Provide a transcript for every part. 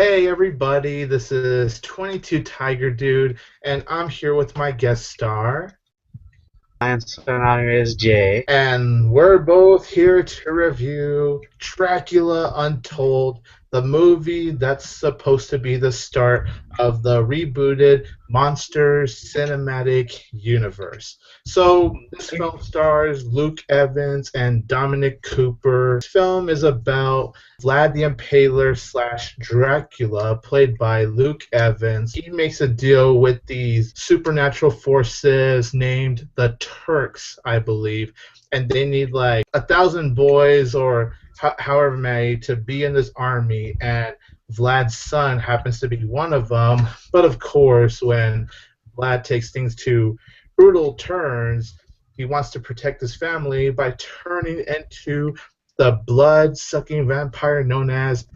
Hey everybody, this is 22 Tiger Dude, and I'm here with my guest star. And serranoreyesj. And we're both here to review Dracula Untold, the movie that's supposed to be the start of the rebooted Monsters cinematic universe. So, this film stars Luke Evans and Dominic Cooper. This film is about Vlad the Impaler slash Dracula, played by Luke Evans. He makes a deal with these supernatural forces named the Turks, I believe, and they need like 1,000 boys or however many to be in this army, and Vlad's son happens to be one of them. But of course, when Vlad takes things to brutal turns, he wants to protect his family by turning into the blood-sucking vampire known as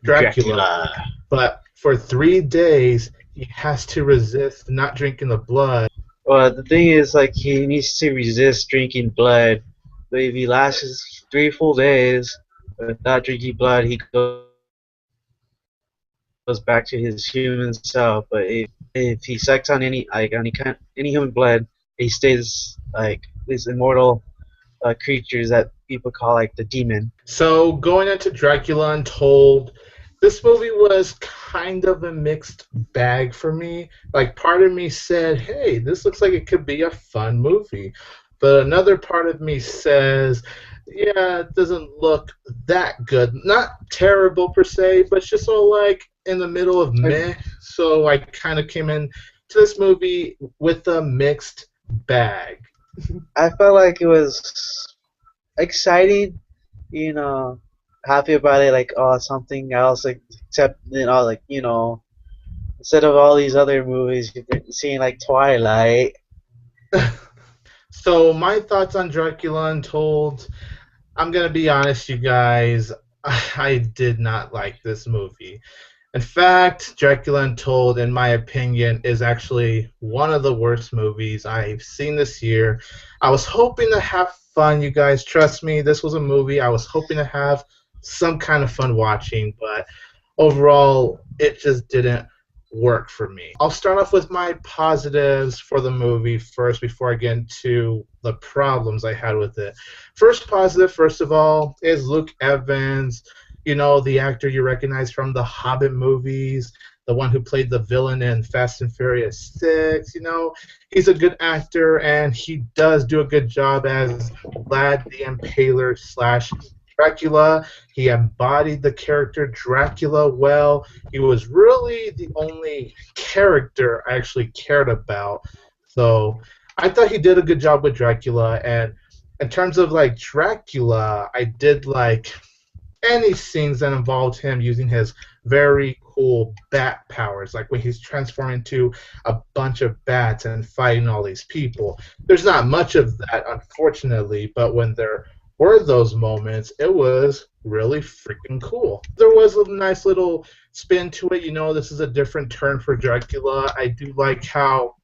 Dracula. Dracula. But for 3 days, he has to resist not drinking the blood. Well, the thing is, like, he needs to resist drinking blood. But if he lasts 3 full days without drinking blood, he goes back to his human self. But if he sucks on any human blood, he stays like these immortal creatures that people call like the demon. So going into Dracula Untold, this movie was kind of a mixed bag for me. Like part of me said, "Hey, this looks like it could be a fun movie." But another part of me says, "Yeah, it doesn't look that good. Not terrible per se, but it's just all like in the middle of meh." So I kind of came in to this movie with a mixed bag. I felt like it was exciting, you know, happy about it, like oh something else, like except like instead of all these other movies you've been seeing like Twilight. So my thoughts on Dracula Untold, I'm gonna be honest, you guys. I did not like this movie. In fact, Dracula Untold, in my opinion, is actually one of the worst movies I've seen this year. I was hoping to have fun, you guys. Trust me, this was a movie I was hoping to have some kind of fun watching, but overall, it just didn't work for me. I'll start off with my positives for the movie first before I get into the problems I had with it. First positive, first of all, is Luke Evans. You know, the actor you recognize from the Hobbit movies, the one who played the villain in Fast and Furious 6. You know, he's a good actor, and he does do a good job as Vlad the Impaler slash Dracula. He embodied the character Dracula well. He was really the only character I actually cared about. So I thought he did a good job with Dracula. And in terms of like Dracula, I did like any scenes that involved him using his very cool bat powers, like when he's transforming into a bunch of bats and fighting all these people. There's not much of that, unfortunately, but when there were those moments, it was really freaking cool. There was a nice little spin to it. You know, this is a different turn for Dracula. I do like how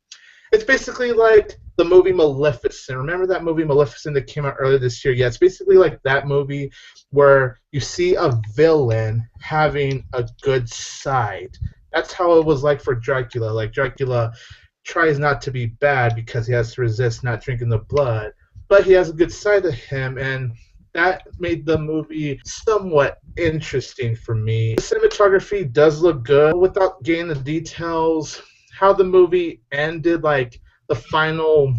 it's basically like the movie Maleficent. Remember that movie Maleficent that came out earlier this year? Yeah, it's basically like that movie where you see a villain having a good side. That's how it was like for Dracula. Like Dracula tries not to be bad because he has to resist not drinking the blood, but he has a good side to him, and that made the movie somewhat interesting for me. The cinematography does look good. Without getting the details, how the movie ended, like the final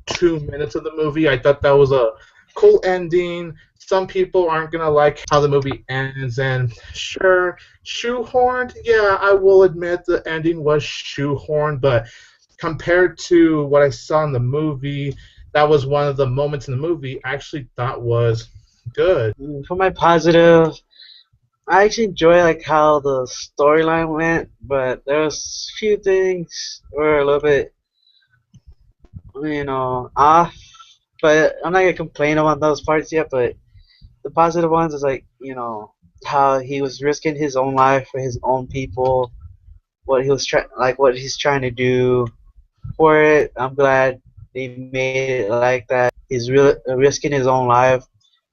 2 minutes of the movie, I thought that was a cool ending. Some people aren't gonna like how the movie ends, and sure, shoehorned. Yeah, I will admit the ending was shoehorned, but compared to what I saw in the movie, that was one of the moments in the movie I actually thought was good. For my positive, I actually enjoy like how the storyline went, but there was few things were a little bit off, but I'm not gonna complain about those parts yet. But the positive ones is like how he was risking his own life for his own people, what he's trying to do for it. I'm glad they made it like that. He's really risking his own life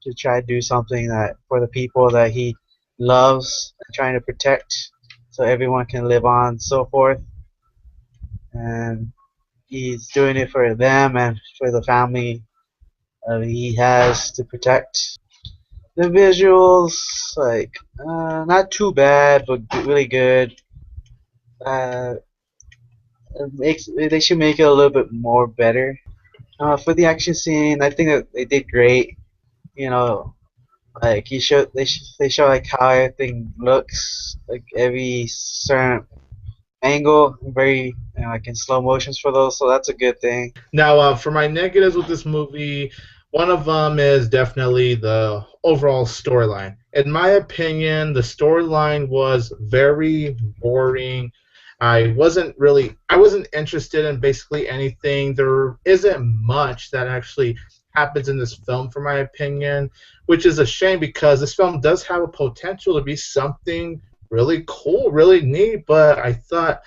to try to do something that for the people that he loves and trying to protect. so everyone can live on, so forth. And he's doing it for them and for the family he has to protect. The visuals, like, not too bad, but really good. Uh, they should make it a little bit more better. For the action scene, I think that they did great. You know, like they show like how everything looks, like every certain angle, very like in slow motions for those. So that's a good thing. Now, for my negatives with this movie, one of them is definitely the overall storyline. In my opinion, the storyline was very boring. I wasn't interested in basically anything. There isn't much that actually happens in this film, for my opinion, which is a shame because this film does have a potential to be something really cool, really neat. But I thought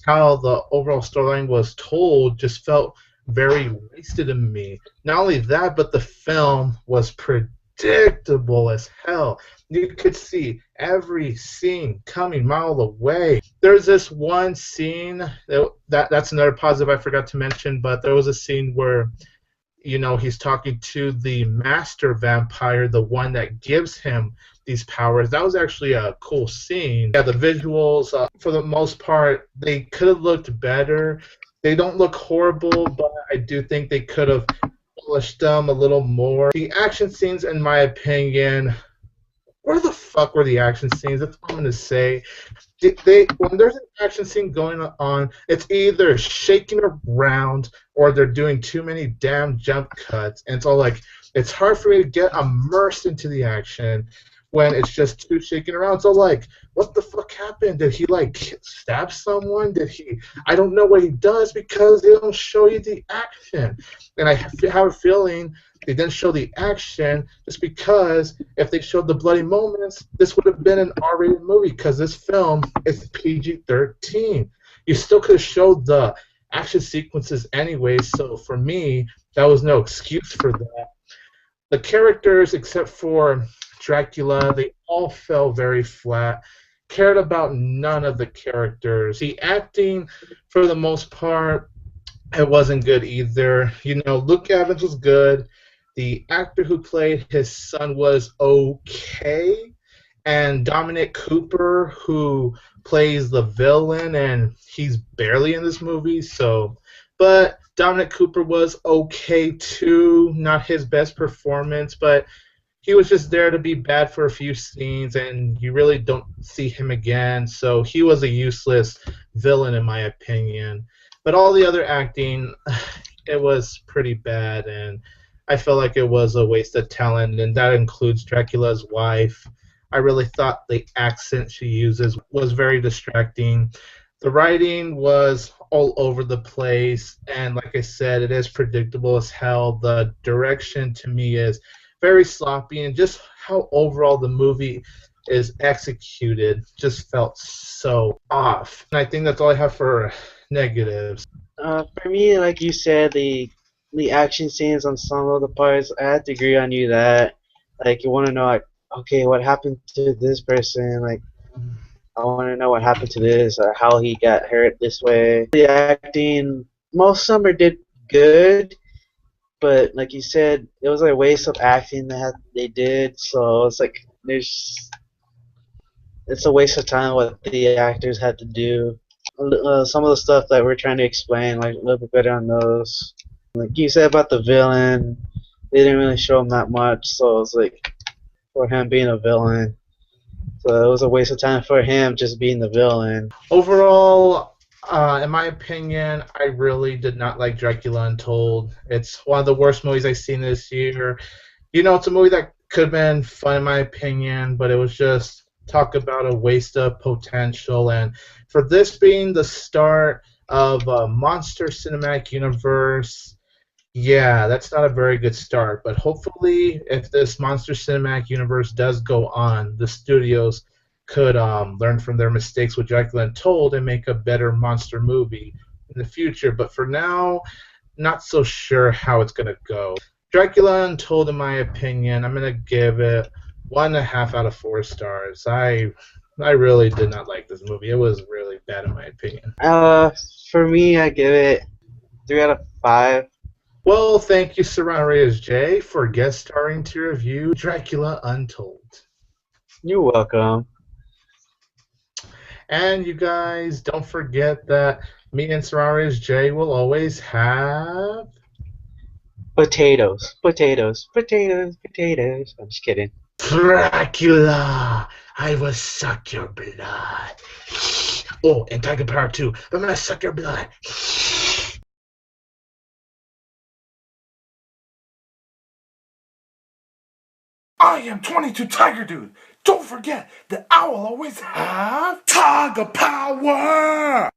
how the overall storyline was told just felt very wasted to me. Not only that, but the film was predictable as hell. You could see every scene coming mile away. There's this one scene that's another positive I forgot to mention, but there was a scene where he's talking to the master vampire, the one that gives him these powers. That was actually a cool scene. Yeah, the visuals, for the most part, they could have looked better. They don't look horrible, but I do think they could have polished them a little more. The action scenes, in my opinion, where the fuck were the action scenes? That's what I'm gonna say. When there's an action scene going on, it's either shaking around or they're doing too many damn jump cuts, and it's all like it's hard for me to get immersed into the action when it's just too shaking around. So like, what the fuck happened? Did he like stab someone? Did he? I don't know what he does because they don't show you the action, and I have a feeling they didn't show the action just because if they showed the bloody moments, this would have been an R-rated movie because this film is PG-13. You still could have showed the action sequences anyway, so for me, that was no excuse for that. The characters, except for Dracula, they all fell very flat. Cared about none of the characters. The acting, for the most part, it wasn't good either. Luke Evans was good. The actor who played his son was okay. And Dominic Cooper, who plays the villain, and he's barely in this movie, so. But Dominic Cooper was okay too. Not his best performance, but he was just there to be bad for a few scenes, and you really don't see him again. So he was a useless villain, in my opinion. But all the other acting, it was pretty bad, and I felt like it was a waste of talent, and that includes Dracula's wife. I really thought the accent she uses was very distracting. The writing was all over the place, and like I said, it is predictable as hell. The direction to me is very sloppy, and just how overall the movie is executed just felt so off. And I think that's all I have for negatives. For me, like you said, the action scenes on some of the parts, I have to agree on you that like you want to know like okay, what happened to this person? Like I want to know what happened to this or how he got hurt this way. The acting, most of them did good, but like you said, it was a waste of acting that they did. So it's like it's a waste of time what the actors had to do. Some of the stuff that we're trying to explain, like a little bit better on those. Like you said about the villain, they didn't really show him that much, so it's like for him being a villain. So it was a waste of time for him just being the villain. Overall, in my opinion, I really did not like Dracula Untold. It's one of the worst movies I've seen this year. It's a movie that could have been fun in my opinion, but it was just talk about a waste of potential. And for this being the start of a monster cinematic universe, yeah, that's not a very good start. But hopefully, if this monster cinematic universe does go on, the studios could learn from their mistakes with Dracula Untold and make a better monster movie in the future. But for now, not so sure how it's going to go. Dracula Untold, in my opinion, I'm going to give it 1.5 out of 4 stars. I I really did not like this movie. It was really bad in my opinion. Uh, for me, I give it 3 out of 5. Well, thank you, serranoreyesj, for guest starring to review Dracula Untold. You're welcome. And you guys, don't forget that me and serranoreyesj will always have Potatoes, potatoes, potatoes, potatoes. I'm just kidding. Dracula. I will suck your blood. Oh, and Tiger Power 2. I'm gonna suck your blood. I am 22 Tiger Dude. Don't forget that I will always have Tiger Power!